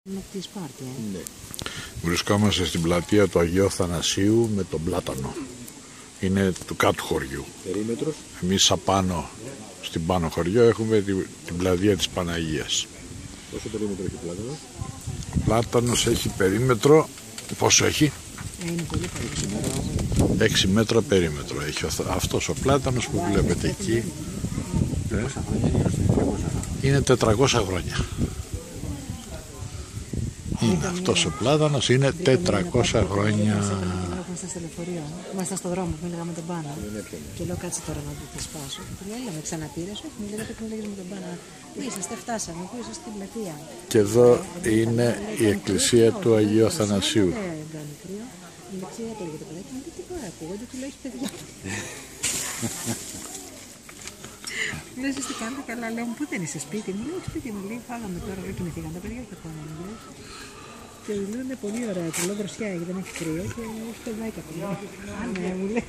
Ναι. Βρισκόμαστε στην πλατεία του Αγίου Αθανασίου με τον Πλάτανο. Είναι του κάτω χωριού. Περίμετρος. Εμείς απάνω, στην πάνω χωριό, έχουμε την πλατεία της Παναγίας. Πόσο περίμετρο έχει ο Πλάτανος? Ο Πλάτανος έχει περίμετρο, πόσο έχει? Είναι πολύ πολύ. 6 μέτρα περίμετρο έχει αυτός ο Πλάτανος που βλέπετε εκεί. Είναι 400 χρόνια. Είναι αυτός ο Πλάτανος, είναι 400 χρόνια. Ήμασταν στο λεωφορείο, ήμασταν στον δρόμο που έλεγα με τον Πάνα. Και λέω κάτσε τώρα να τη σπάσω. Του λέω, έλα με ξαναπήρες, όχι, μου λέγατε που λέγες με τον Πάνα. Πού είσαστε, φτάσαμε, πού είσαστε στην πλατεία. Και εδώ είναι η εκκλησία του Αγίου Αθανασίου. Δεν κάνει κρύο. Η Λεξία έκλαιγε το παιδάκι μου, τι τώρα ακούγονται, του λέω, έχει παιδιά. Λέω, εσείς τι κάνετε καλά, λέω, πού δεν είσαι σπίτι μου, λέω, σπίτι μου, λέει, φάγαμε τώρα, δεν κοιμηθήκαν τα παιδιά και ακόμα μου λέει. Και μου λένε πολύ ωραία, του λέω δροσιά, γιατί δεν έχει κρύο και έχει παιδάκια. Α, ναι, μου λέει.